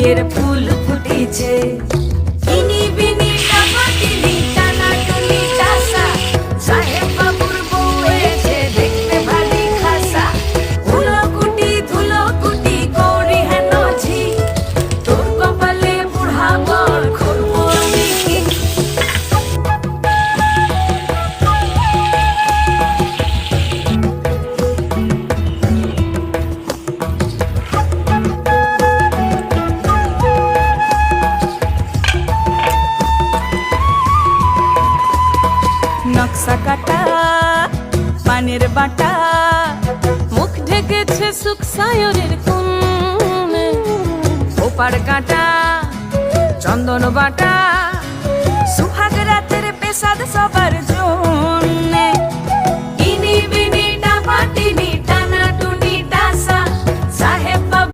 বিয়ের ফুল ফুটেছে। ইনি বিনি টাপাটিনি টানাটুনি টাসা, সাহেব বাবুর বউ হয়েছে দেখতে ভারী খাসা। ধুলো কুটি করি হেন ঝি, তোর কপালে বুড়া বর করবো আমি কি? নকশা কাটা পানের বাটা, মুখ ঢেকেছে সুখ সায়রের কোণে। ওপার কাটা চন্দন বাটা, সুহাগ রাতের পেশাদ সবার